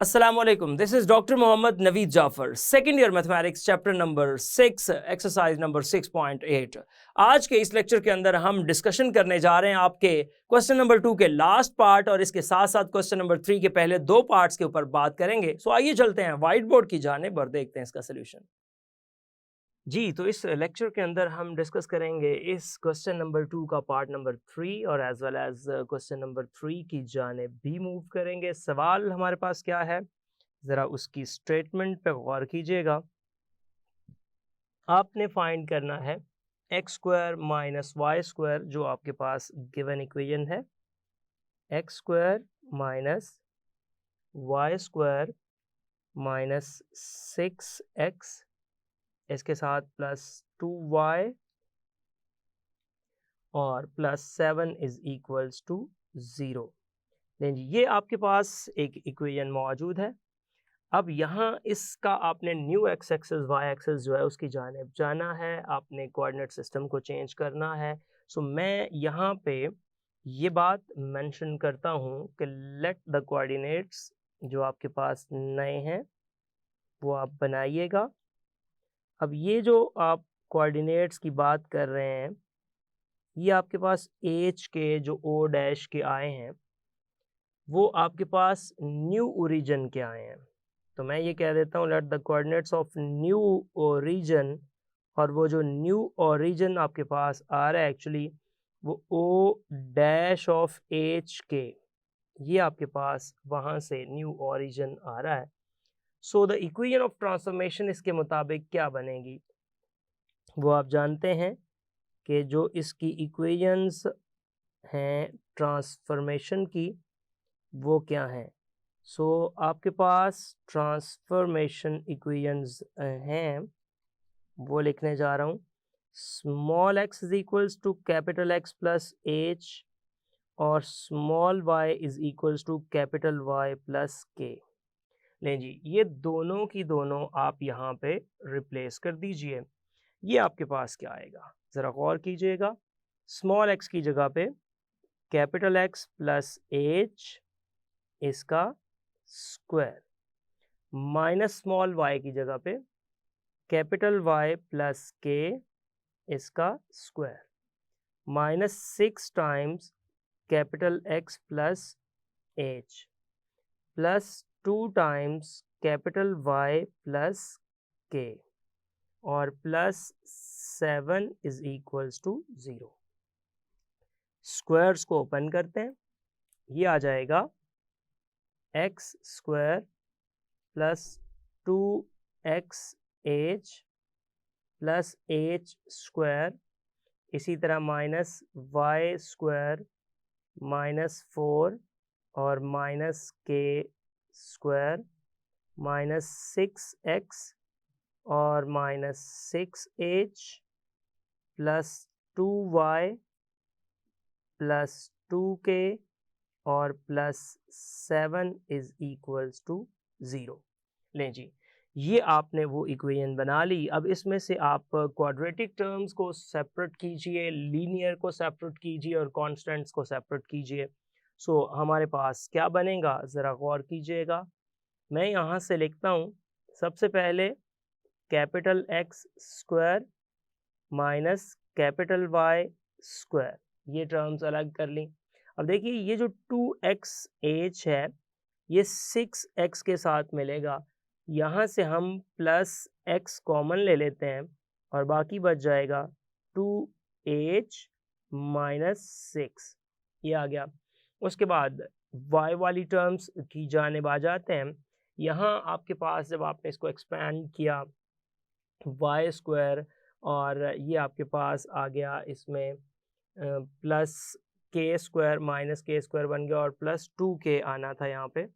Assalamualaikum. This is Dr. Mohammad Naveed Jafar, second year mathematics chapter number 6, exercise number 6.8. आज के इस lecture के अंदर हम डिस्कशन करने जा रहे हैं आपके क्वेश्चन नंबर 2 के लास्ट पार्ट और इसके साथ साथ क्वेश्चन नंबर 3 के पहले दो पार्ट्स के ऊपर बात करेंगे। सो आइए चलते हैं व्हाइट बोर्ड की जानिब और देखते हैं इसका सोल्यूशन। जी, तो इस लेक्चर के अंदर हम डिस्कस करेंगे इस क्वेश्चन नंबर 2 का पार्ट नंबर 3 और as well as question number 3 की जानिब भी मूव करेंगे। सवाल हमारे पास क्या है, ज़रा उसकी स्टेटमेंट पे गौर कीजिएगा। आपने फाइंड करना है x square minus y square, जो आपके पास गिवन इक्वेशन है, x square minus y square minus 6x, इसके साथ प्लस 2y और प्लस 7 इज इक्वल्स टू 0। नहीं जी, ये आपके पास एक इक्वेशन मौजूद है। अब यहाँ इसका आपने new x axis y axis जो है उसकी जानिब जाना है, आपने कोऑर्डिनेट सिस्टम को चेंज करना है। सो मैं यहाँ पे ये बात मेंशन करता हूँ कि लेट द कोऑर्डिनेट्स जो आपके पास नए हैं वो आप बनाइएगा। अब ये जो आप कोऑर्डिनेट्स की बात कर रहे हैं, ये आपके पास एच के जो ओ डैश के आए हैं वो आपके पास न्यू ओरिजिन के आए हैं। तो मैं ये कह देता हूँ let the coordinates of new origin, और वो जो न्यू ओरिजिन आपके पास आ रहा है एक्चुअली वो ओ डैश ऑफ एच के, ये आपके पास वहाँ से न्यू ओरिजिन आ रहा है। So the equation of transformation इसके मुताबिक क्या बनेगी वो आप जानते हैं कि जो इसकी इक्वेशंस हैं ट्रांसफॉर्मेशन की वो क्या हैं। सो आपके पास ट्रांसफॉर्मेशन इक्वेशंस हैं, वो लिखने जा रहा हूँ। Small x is equals to capital x plus h और small y is equals to capital Y plus k. लें जी, ये दोनों की दोनों आप यहाँ पे रिप्लेस कर दीजिए। ये आपके पास क्या आएगा, ज़रा गौर कीजिएगा। स्मॉल एक्स की जगह पे कैपिटल एक्स प्लस एच इसका स्क्वायर, माइनस स्मॉल वाई की जगह पे कैपिटल वाई प्लस के इसका square, minus 6 times capital x plus h plus 2 times capital Y plus k और plus 7 is equals to 0। Squares को ओपन करते हैं, ये आ जाएगा x square plus 2x h plus h square, इसी तरह माइनस वाई स्क्वायर माइनस 4 और minus k square minus 6x और minus 6h plus 2y plus 2k और प्लस 7 इज इक्वल्स टू 0। लें जी, ये आपने वो इक्वेशन बना ली। अब इसमें से आप क्वाड्रेटिक टर्म्स को सेपरेट कीजिए, लीनियर को सेपरेट कीजिए और कांस्टेंट्स को सेपरेट कीजिए। सो हमारे पास क्या बनेगा, ज़रा गौर कीजिएगा। मैं यहाँ से लिखता हूँ, सबसे पहले capital X square minus capital Y square, ये टर्म्स अलग कर ली। अब देखिए ये जो 2x है ये 6x के साथ मिलेगा, यहाँ से हम प्लस x कॉमन ले लेते हैं और बाकी बच जाएगा 2h माइनस 6, ये आ गया। उसके बाद y वाली टर्म्स की जानिब आ जाते हैं। यहाँ आपके पास जब आपने इसको एक्सपेंड किया वाई स्क्वायर और ये आपके पास आ गया इसमें प्लस के स्क्वायर माइनस के स्क्वायर बन गया और प्लस 2k आना था यहाँ पे।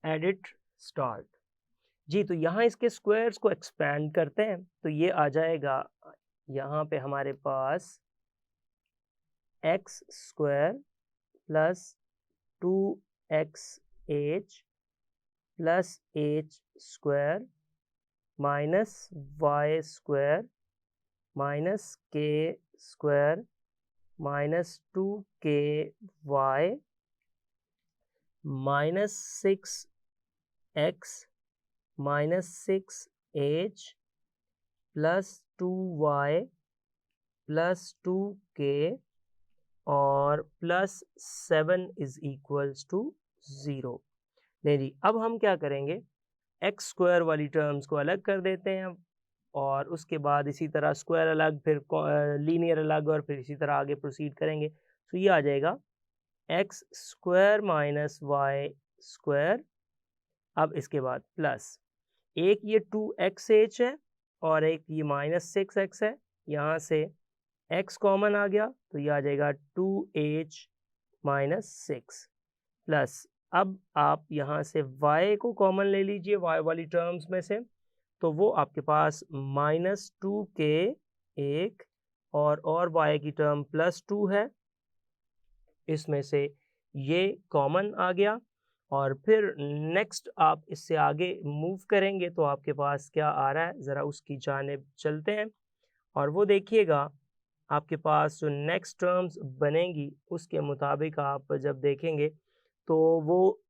एडिट स्टार्ट जी, तो यहाँ इसके स्क्वायर्स को एक्सपेंड करते हैं तो ये आ जाएगा यहाँ पे हमारे पास x square plus 2x h plus h square minus y square minus k square minus 2k y -6x -6h plus 2y plus 2k और प्लस 7 इज इक्वल्स टू 0। नहीं जी, अब हम क्या करेंगे, एक्स स्क्वायर वाली टर्म्स को अलग कर देते हैं और उसके बाद इसी तरह स्क्वायर अलग, फिर लीनियर अलग, और फिर इसी तरह आगे प्रोसीड करेंगे। तो ये आ जाएगा x square minus y square. अब इसके बाद प्लस, एक ये 2xh है और एक ये -6x है, यहाँ से x कॉमन आ गया तो ये आ जाएगा 2h माइनस 6 प्लस, अब आप यहाँ से y को कॉमन ले लीजिए y वाली टर्म्स में से, तो वो आपके पास -2k एक और y की टर्म +2 है, इसमें से ये कॉमन आ गया। और फिर नेक्स्ट आप इससे आगे मूव करेंगे तो आपके पास क्या आ रहा है, ज़रा उसकी जानिब चलते हैं और वो देखिएगा आपके पास जो नेक्स्ट टर्म्स बनेंगी उसके मुताबिक आप जब देखेंगे तो वो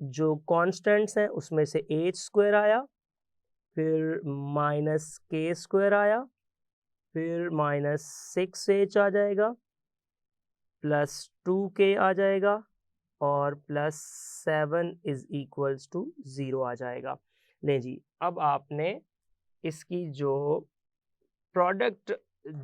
जो कांस्टेंट्स हैं उसमें से एच स्क्वायर आया, फिर -k² आया, फिर -6h आ जाएगा, +2k आ जाएगा और +7 इज इक्वल्स टू 0 आ जाएगा। ले जी, अब आपने इसकी जो प्रोडक्ट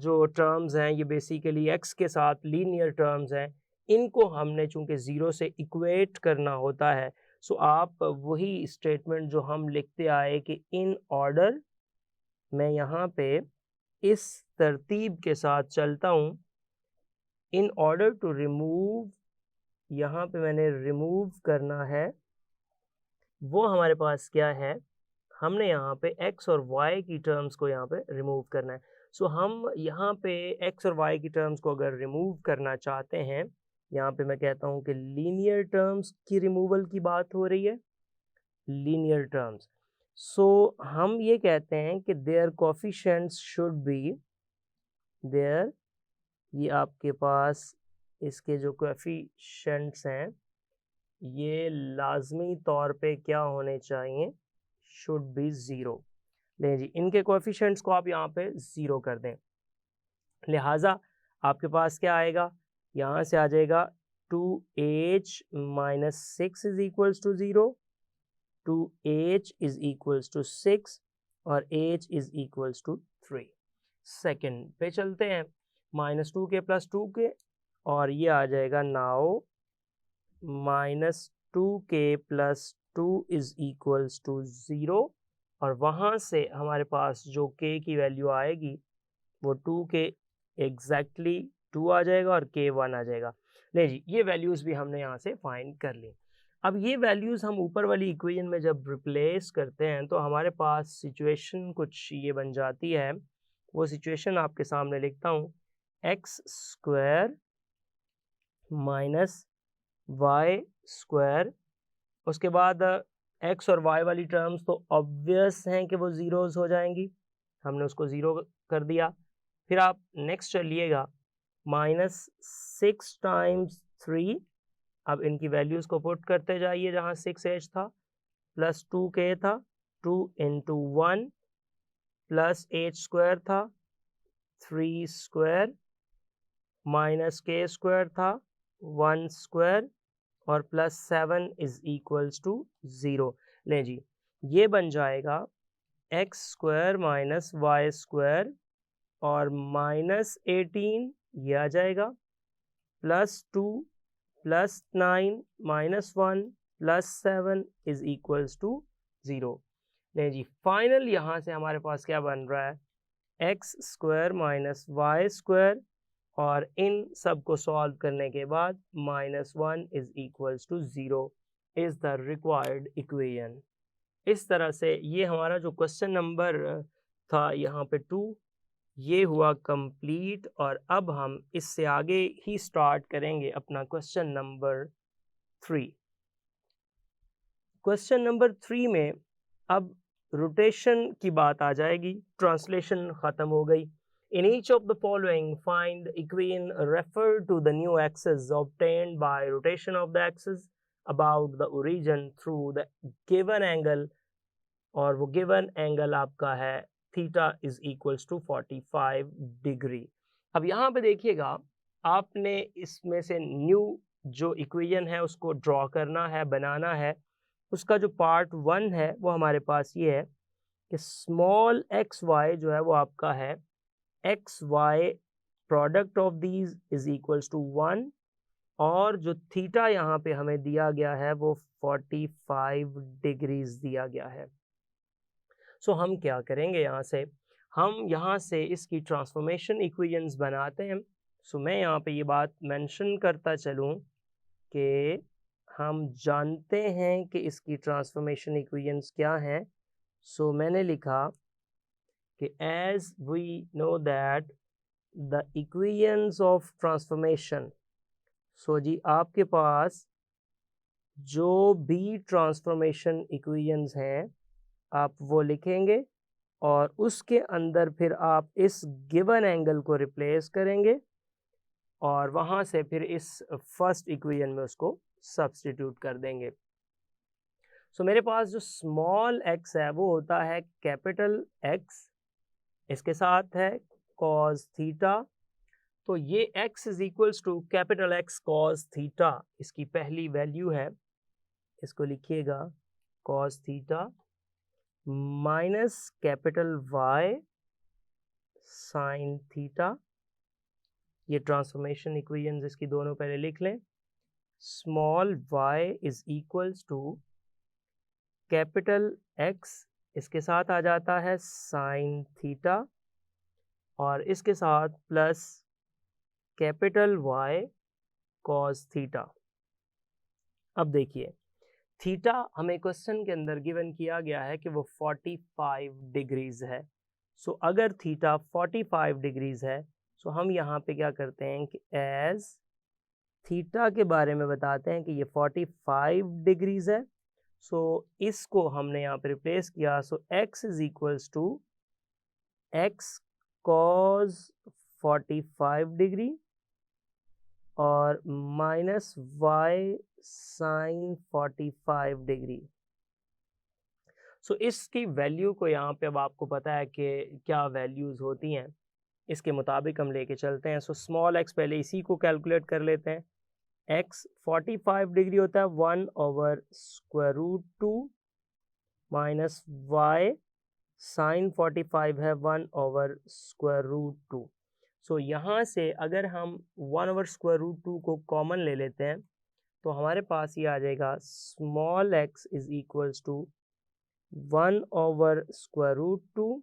जो टर्म्स हैं ये बेसिकली x के साथ लीनियर टर्म्स हैं, इनको हमने चूंकि 0 से इक्वेट करना होता है, सो आप वही स्टेटमेंट जो हम लिखते आए कि इन ऑर्डर, मैं यहाँ पे इस तरतीब के साथ चलता हूँ, इन ऑर्डर टू रिमूव, यहाँ पे मैंने रिमूव करना है, वो हमारे पास क्या है, हमने यहाँ पे x और y की टर्म्स को यहाँ पे रिमूव करना है। सो हम यहाँ पे x और y की टर्म्स को अगर रिमूव करना चाहते हैं, यहाँ पे मैं कहता हूँ कि लीनियर टर्म्स की रिमूवल की बात हो रही है, लीनियर टर्म्स। सो हम ये कहते हैं कि their coefficients should be there, ये आपके पास इसके जो कोफिशिएंट्स हैं ये लाजमी तौर पे क्या होने चाहिए, शुड बी 0। ले जी, इनके कोएफिशिएंट्स को आप यहाँ पे 0 कर दें, लिहाजा आपके पास क्या आएगा, यहाँ से आ जाएगा 2h minus 6 is equals to 0, 2h is equals to 6 और h is equals to 3। Second पे चलते हैं, -2k + 2k और ये आ जाएगा now -2k + 2 is equals to 0 और वहाँ से हमारे पास जो k की वैल्यू आएगी वो 2k एग्जैक्टली 2 आ जाएगा और k 1 आ जाएगा। ले जी, ये वैल्यूज़ भी हमने यहाँ से फाइंड कर ली। अब ये वैल्यूज़ हम ऊपर वाली इक्वेशन में जब रिप्लेस करते हैं तो हमारे पास सिचुएशन कुछ ये बन जाती है, वो सिचुएशन आपके सामने लिखता हूँ, x square minus y square, उसके बाद x और y वाली टर्म्स तो ऑब्वियस हैं कि वो ज़ीरोज़ हो जाएंगी, हमने उसको 0 कर दिया। फिर आप नेक्स्ट चलिएगा, -6 × 3, अब इनकी वैल्यूज़ को पुट करते जाइए, जहाँ 6h था प्लस 2k था, 2 × 1 प्लस h² था, 3 स्क्वायर माइनस k² था, 1 स्क्वायर और +7 इज इक्वल्स टू 0। लें जी, ये बन जाएगा x square minus y square और -18 ये आ जाएगा, +2 +9 -1 +7 इज इक्वल्स टू 0। लें जी, फाइनल यहाँ से हमारे पास क्या बन रहा है, x square minus y square और इन सब को सॉल्व करने के बाद -1 is equals to 0 is the required equation. इस तरह से ये हमारा जो क्वेश्चन नंबर था यहाँ पे 2 ये हुआ कंप्लीट और अब हम इससे आगे ही स्टार्ट करेंगे अपना क्वेश्चन नंबर 3। क्वेश्चन नंबर 3 में अब रोटेशन की बात आ जाएगी, ट्रांसलेशन ख़त्म हो गई। In each of the following, find equation refer to the new axis obtained by rotation of the axis about the origin through the given angle, और वो गिवन एंगल आपका है theta is equals to 45 degree. अब यहाँ पे देखिएगा, आपने इसमें से न्यू जो इक्वेशन है उसको ड्रॉ करना है, बनाना है। उसका जो पार्ट 1 है वो हमारे पास ये है कि स्मॉल एक्स वाई जो है वो आपका है x y product of these is equals to 1, और जो थीटा यहाँ पे हमें दिया गया है वो 45 डिग्रीज दिया गया है। सो हम क्या करेंगे, हम यहाँ से इसकी ट्रांसफॉर्मेशन इक्वेशंस बनाते हैं। सो मैं यहाँ पे ये बात मेंशन करता चलूँ कि हम जानते हैं कि इसकी ट्रांसफॉर्मेशन इक्वेशंस क्या हैं। सो मैंने लिखा कि as we know that the equations of transformation, so जी आपके पास जो भी ट्रांसफॉर्मेशन इक्वेशंस हैं आप वो लिखेंगे, और उसके अंदर फिर आप इस गिवन एंगल को रिप्लेस करेंगे, और वहाँ से फिर इस फर्स्ट इक्वेशन में उसको सब्स्टिट्यूट कर देंगे। सो मेरे पास जो स्मॉल एक्स है वो होता है कैपिटल एक्स, इसके साथ है कॉस थीटा। तो ये x is equals to capital X cos theta, इसकी पहली वैल्यू है, इसको लिखिएगा cos theta minus capital Y sine theta. ये ट्रांसफॉर्मेशन इक्वेशंस इसकी दोनों पहले लिख लें। Small y is equals to capital x, इसके साथ आ जाता है साइन थीटा, और इसके साथ plus capital y cos theta. अब देखिए, थीटा हमें क्वेश्चन के अंदर गिवन किया गया है कि वो 45 डिग्रीज है। सो अगर थीटा 45 डिग्रीज है, सो हम यहाँ पे क्या करते हैं कि एज थीटा के बारे में बताते हैं कि ये 45 डिग्रीज है। सो इसको हमने यहाँ पे रिप्लेस किया। So x is equals to x cos 45 degree और minus y sine 45 degree. So इसकी वैल्यू को यहाँ पे अब आपको पता है कि क्या वैल्यूज़ होती हैं, इसके मुताबिक हम लेके चलते हैं। सो स्मॉल एक्स पहले इसी को कैलकुलेट कर लेते हैं। एक्स 45 डिग्री होता है 1/√2 माइनस वाई साइन 45 है 1/√2। सो यहाँ से अगर हम 1/√2 को कॉमन ले लेते हैं तो हमारे पास ये आ जाएगा small x is equals to 1/√2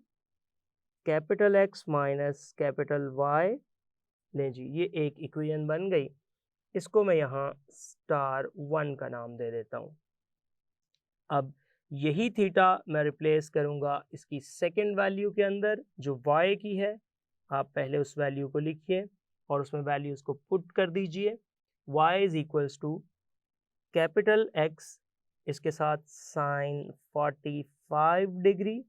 capital X minus capital Y. ले जी, ये एक इक्वेशन बन गई। इसको मैं यहाँ *1 का नाम दे देता हूँ। अब यही थीटा मैं रिप्लेस करूँगा इसकी सेकेंड वैल्यू के अंदर जो y की है। आप पहले उस वैल्यू को लिखिए और उसमें वैल्यूज को पुट कर दीजिए। y is equals to capital x, इसके साथ साइन 45 डिग्री,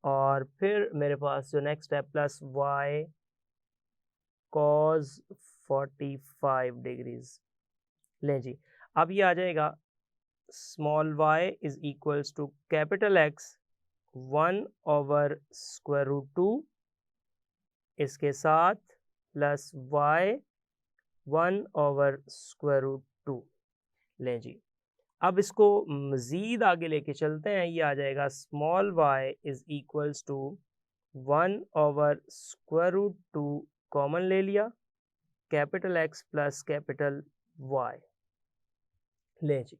और फिर मेरे पास जो नेक्स्ट है प्लस y कॉस 45 डिग्रीज। लें जी, अब ये आ जाएगा small y is equals to capital x 1/√2, इसके साथ प्लस y 1/√2। लें जी, अब इसको मज़ीद आगे लेके चलते हैं। ये आ जाएगा small y is equals to 1/√2 common ले लिया, capital x plus capital y। ले जी,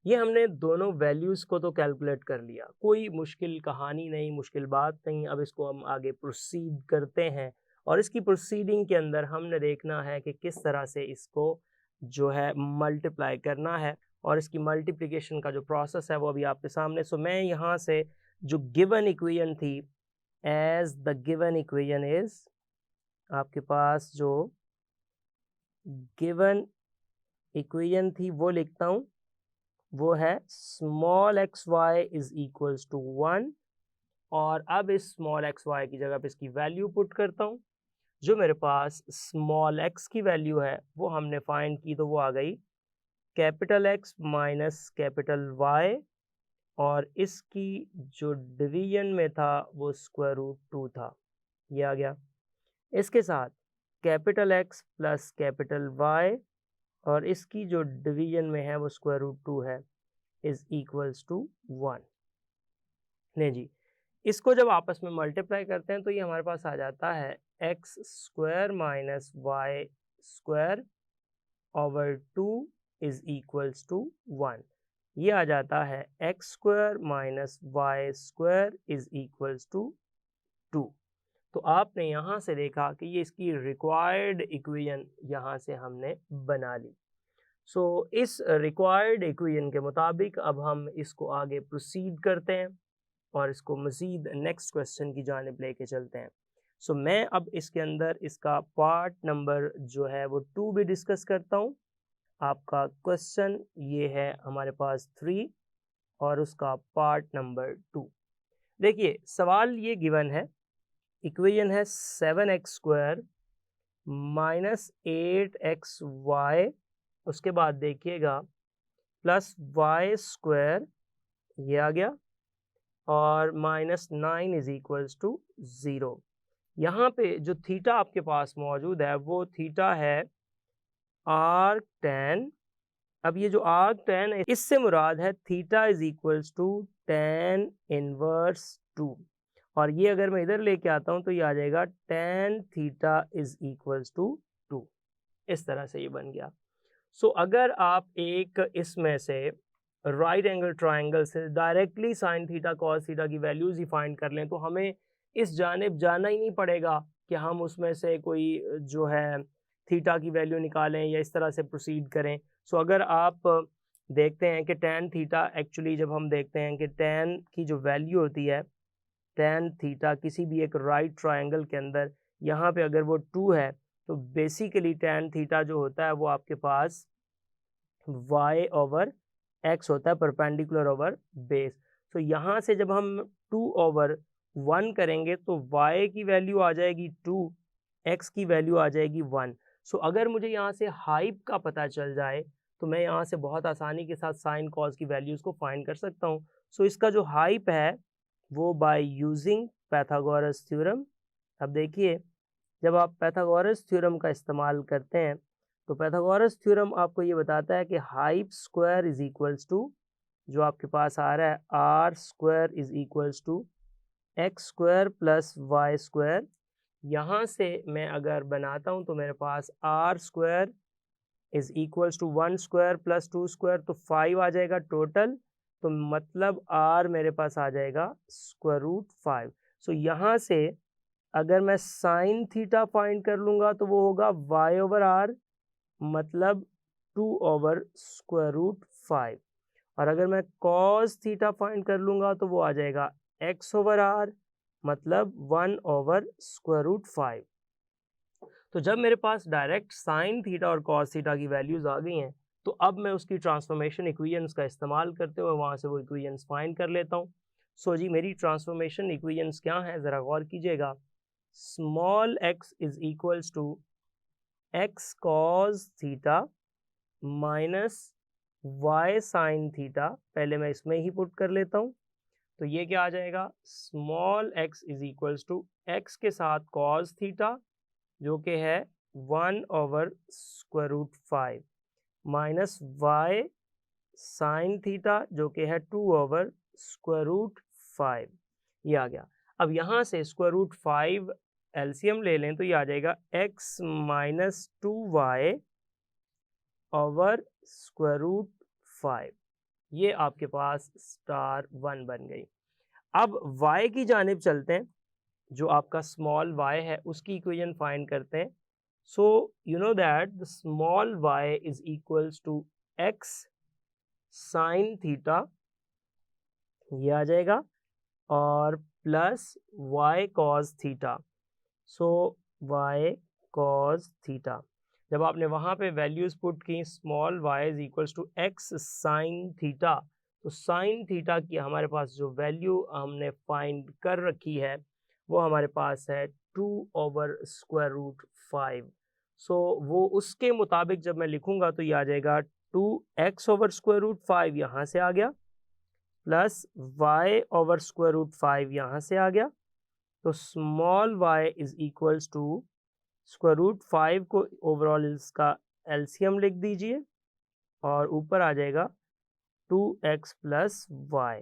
ये हमने दोनों वैल्यूज़ को तो कैलकुलेट कर लिया, कोई मुश्किल कहानी नहीं, मुश्किल बात नहीं। अब इसको हम आगे प्रोसीड करते हैं, और इसकी प्रोसीडिंग के अंदर हमने देखना है कि किस तरह से इसको जो है मल्टीप्लाई करना है, और इसकी मल्टीप्लिकेशन का जो प्रोसेस है वो अभी आपके सामने। सो मैं यहाँ से जो गिवन इक्वेशन थी, as the given equation is, आपके पास जो गिवन इक्वेशन थी वो लिखता हूँ। वो है small x y is equals to 1, और अब इस स्मॉल एक्स वाई की जगह पे इसकी वैल्यू पुट करता हूँ। जो मेरे पास स्मॉल एक्स की वैल्यू है वो हमने फाइंड की, तो वो आ गई capital X minus capital Y, और इसकी जो डिवीजन में था वो स्क्वायर रूट 2 था, ये आ गया। इसके साथ capital x plus capital Y, और इसकी जो डिवीजन में है वो स्क्वायर रूट 2 है, इज इक्वल्स टू 1। नहीं जी, इसको जब आपस में मल्टीप्लाई करते हैं तो ये हमारे पास आ जाता है x square minus y square over 2 is equals to 1। ये आ जाता है x square minus y square is equals to 2। तो आपने यहाँ से देखा कि ये इसकी रिक्वायर्ड इक्वेशन यहाँ से हमने बना ली। सो इस रिक्वायर्ड इक्वेशन के मुताबिक अब हम इसको आगे प्रोसीड करते हैं और इसको मज़ीद नेक्स्ट क्वेश्चन की जानिब लेके चलते हैं। सो मैं अब इसके अंदर इसका पार्ट नंबर जो है वो 2 भी डिस्कस करता हूँ। आपका क्वेश्चन ये है हमारे पास 3 और उसका पार्ट नंबर 2। देखिए सवाल ये गिवन है, इक्वेशन है 7x स्क्वायर माइनस 8xy, उसके बाद देखिएगा प्लस वाई स्क्वायर, ये आ गया, और माइनस 9 इज इक्वल्स टू 0। यहाँ पे जो थीटा आपके पास मौजूद है वो थीटा है आर्क टेन। अब ये जो आर्क टेन है इससे मुराद है theta is equals to tan inverse 2, और ये अगर मैं इधर लेके आता हूँ तो ये आ जाएगा tan theta is equals to 2। इस तरह से ये बन गया। सो अगर आप एक इसमें से राइट एंगल ट्राइंगल से directly sine theta cos theta की वैल्यूज ही फाइंड कर लें तो हमें इस जानिब जाना ही नहीं पड़ेगा कि हम उसमें से कोई जो है थीटा की वैल्यू निकालें या इस तरह से प्रोसीड करें। सो अगर आप देखते हैं कि टेन थीटा, एक्चुअली जब हम देखते हैं कि टेन की जो वैल्यू होती है टेन थीटा किसी भी एक राइट ट्राइंगल के अंदर, यहाँ पे अगर वो 2 है तो बेसिकली टेन थीटा जो होता है वो आपके पास y ओवर x होता है, परपेंडिकुलर ओवर बेस। तो यहाँ से जब हम 2 ओवर 1 करेंगे तो y की वैल्यू आ जाएगी 2, x की वैल्यू आ जाएगी 1। सो अगर मुझे यहाँ से हाइप का पता चल जाए तो मैं यहाँ से बहुत आसानी के साथ साइन कॉस की वैल्यूज़ को फाइंड कर सकता हूँ। सो इसका जो हाइप है वो बाय यूजिंग पैथागोरस थ्योरम। अब देखिए जब आप पैथागोरस थ्योरम का इस्तेमाल करते हैं तो पैथागोरस थ्योरम आपको ये बताता है कि hyp square is equals to, जो आपके पास आ रहा है r square is equals to x square plus y square. यहाँ से मैं अगर बनाता हूँ तो मेरे पास r square is equals to 1 square plus 2 square, तो 5 आ जाएगा टोटल, तो मतलब आर मेरे पास आ जाएगा स्क्वायर रूट 5। सो यहाँ से अगर मैं साइन थीटा फाइंड कर लूँगा तो वो होगा y ओवर आर, मतलब 2 ओवर स्क्वायर रूट 5, और अगर मैं कॉस थीटा फाइंड कर लूँगा तो वो आ जाएगा x ओवर आर, मतलब 1 ओवर स्क्वायर रूट 5। तो जब मेरे पास डायरेक्ट साइन थीटा और कॉस थीटा की वैल्यूज़ आ गई हैं तो अब मैं उसकी ट्रांसफॉर्मेशन इक्वेशंस का इस्तेमाल करते हुए वहाँ से वो इक्वेशंस फाइंड कर लेता हूँ। सो जी मेरी ट्रांसफॉर्मेशन इक्वेशंस क्या है ज़रा गौर कीजिएगा। Small x is equals to x cos theta minus y sine theta, पहले मैं इसमें ही पुट कर लेता हूँ, तो ये क्या आ जाएगा, small x is equals to x के साथ कॉस थीटा जो कि है 1 over square root 5 minus y sine theta जो कि है 2 ओवर स्क्वायर रूट 5, ये आ गया। अब यहाँ से स्क्वायर रूट 5 एलसीएम ले लें तो ये आ जाएगा x minus 2y over square root 5, ये आपके पास स्टार 1 बन गई। अब y की जानिब चलते हैं, जो आपका स्मॉल y है उसकी इक्वेशन फाइंड करते हैं। So you know that the small y is equals to x sine theta, ये आ जाएगा, और plus y cos theta. So y cos theta, जब आपने वहाँ पे वैल्यूज़ पुट की small y is equals to x sine theta, तो साइन थीटा की हमारे पास जो वैल्यू हमने फाइंड कर रखी है वो हमारे पास है 2 ओवर स्क्वायर रूट 5। सो वो उसके मुताबिक जब मैं लिखूंगा तो ये आ जाएगा 2x ओवर स्क्वायर रूट 5 यहाँ से आ गया, plus y over square root 5 यहाँ से आ गया। तो small y is equals to square root 5 को ओवरऑल इसका एलसीएम लिख दीजिए और ऊपर आ जाएगा 2x प्लस वाई।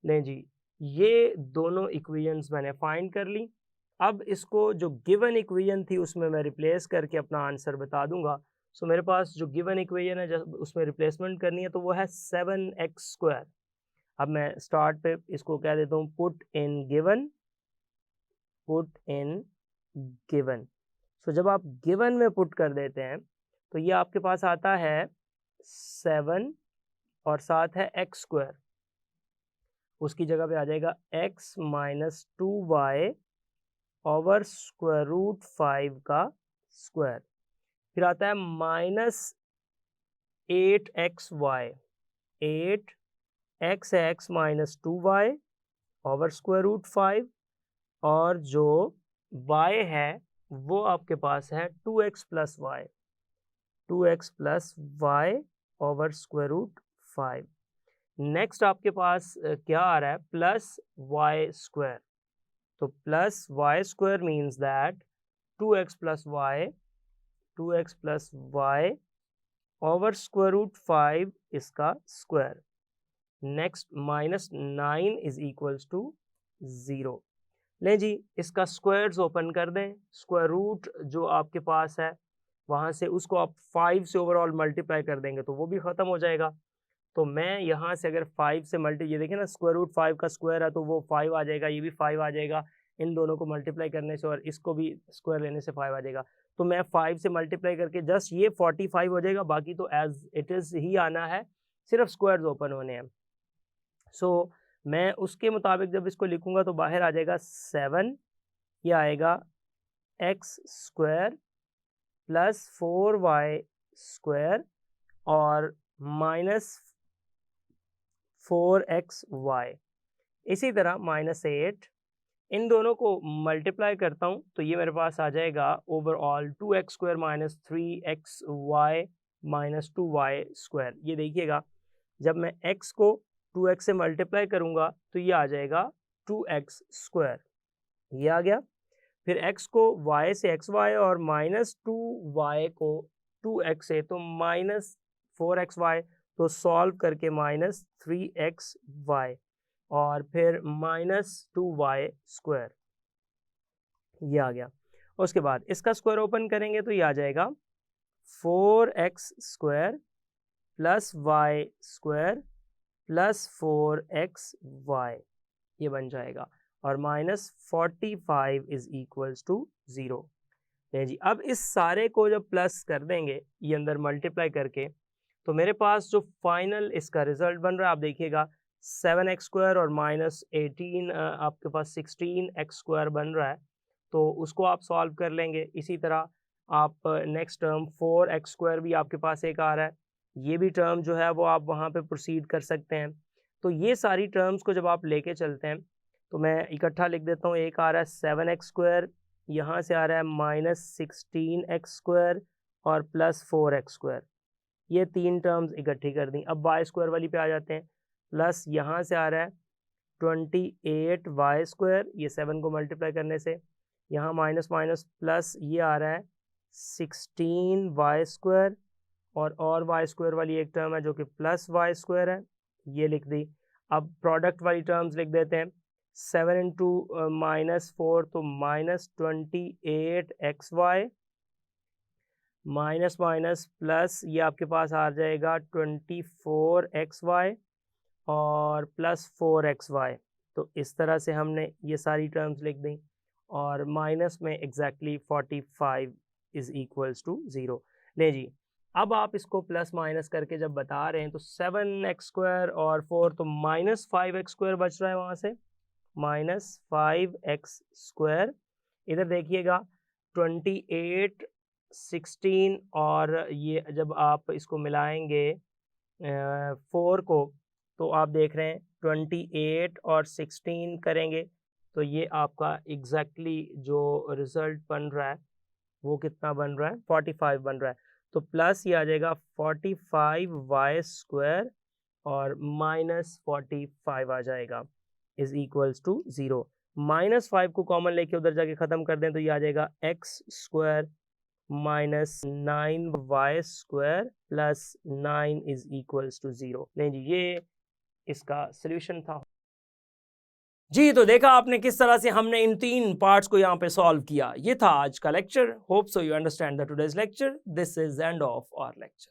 लें जी, ये दोनों इक्वेशंस मैंने फाइंड कर ली। अब इसको जो गिवन इक्वेशन थी उसमें मैं रिप्लेस करके अपना आंसर बता दूंगा। सो मेरे पास जो गिवन इक्वेशन है जब उसमें रिप्लेसमेंट करनी है तो वो है 7x²। अब मैं स्टार्ट पे इसको कह देता हूँ पुट इन गिवन। सो जब आप गिवन में पुट कर देते हैं तो ये आपके पास आता है 7 और साथ है x²। उसकी जगह पे आ जाएगा x minus 2y over square root 5 का स्क्वायर। फिर आता है minus 8xy, 8x minus 2y over square root 5, और जो y है वो आपके पास है 2x plus y, 2x plus y over square root 5। Next आपके पास क्या आ रहा है, प्लस y²। तो plus y² means that 2x plus y, 2x plus y over square root 5 इसका square. Next minus 9 is equals to 0। लें जी, इसका स्क्वायर्स ओपन कर दें। स्क्वायर रूट जो आपके पास है वहाँ से उसको आप 5 से ओवरऑल मल्टीप्लाई कर देंगे तो वो भी ख़त्म हो जाएगा। तो मैं यहाँ से अगर 5 से ये देखिए ना, स्क्वायर रूट 5 का स्क्वायर है तो वो 5 आ जाएगा, ये भी 5 आ जाएगा इन दोनों को मल्टीप्लाई करने से, और इसको भी स्क्वायर लेने से 5 आ जाएगा। तो मैं 5 से मल्टीप्लाई करके जस्ट ये 45 हो जाएगा, बाकी तो एज इट इज़ ही आना है, सिर्फ स्क्वायर्स ओपन होने हैं। सो मैं उसके मुताबिक जब इसको लिखूंगा तो बाहर आ जाएगा 7, ये आएगा x² प्लस 4y² और माइनस 4xy। इसी तरह माइनस 8, इन दोनों को मल्टीप्लाई करता हूँ तो ये मेरे पास आ जाएगा overall 2x² minus 3xy minus 2y²। ये देखिएगा जब मैं x को 2x से मल्टीप्लाई करूँगा तो ये आ जाएगा 2x², ये आ गया। फिर x को y से xy और माइनस 2y को 2x से, तो माइनस 4xy, तो सॉल्व करके माइनस 3xy और फिर माइनस 2y², ये आ गया। उसके बाद इसका स्क्वायर ओपन करेंगे तो ये आ जाएगा 4x² plus y² plus 4xy, ये बन जाएगा, और माइनस 45 इज इक्वल्स टू 0। जी, अब इस सारे को जब प्लस कर देंगे ये अंदर मल्टीप्लाई करके तो मेरे पास जो फाइनल इसका रिजल्ट बन रहा है आप देखिएगा 7x² और माइनस 18 आपके पास 16x² बन रहा है। तो उसको आप सॉल्व कर लेंगे। इसी तरह आप नेक्स्ट टर्म 4x² भी आपके पास एक आ रहा है, ये भी टर्म जो है वो आप वहाँ पे प्रोसीड कर सकते हैं। तो ये सारी टर्म्स को जब आप लेके चलते हैं तो मैं इकट्ठा लिख देता हूँ। एक आ रहा है 7x², यहाँ से आ रहा है माइनस 16x² और प्लस 4x², ये तीन टर्म्स इकट्ठी कर दी। अब y² वाली पे आ जाते हैं, प्लस यहाँ से आ रहा है 28y², ये 7 को मल्टीप्लाई करने से, यहाँ माइनस माइनस प्लस ये आ रहा है 16y² और y² वाली एक टर्म है जो कि प्लस y² है, ये लिख दी। अब प्रोडक्ट वाली टर्म्स लिख देते हैं, 7 इंटू माइनस 4 तो minus 28xy, minus minus plus ये आपके पास आ जाएगा 24xy और प्लस 4xy। तो इस तरह से हमने ये सारी टर्म्स लिख दी और माइनस में एग्जैक्टली 45 इज इक्वल्स टू 0। ले जी, अब आप इसको प्लस माइनस करके जब बता रहे हैं तो 7x² और 4 तो माइनस 5x² बच रहा है, वहाँ से माइनस 5x²। इधर देखिएगा 28, 16 और ये जब आप इसको मिलाएंगे 4 को तो आप देख रहे हैं 28 और 16 करेंगे तो ये आपका एग्जैक्टली जो रिजल्ट बन रहा है वो कितना बन रहा है, 45 बन रहा है। तो प्लस ये आ जाएगा 45y² और -45 आ जाएगा इज इक्वल्स टू 0। -5 को कॉमन लेके उधर जाके खत्म कर दें तो ये आ जाएगा x² -9y² plus 9 is equals to 0। नहीं जी, ये इसका सॉल्यूशन था जी। तो देखा आपने किस तरह से हमने इन 3 पार्ट्स को यहाँ पे सॉल्व किया। ये था आज का lecture. Hope so you understand the today's lecture. This is end of our lecture.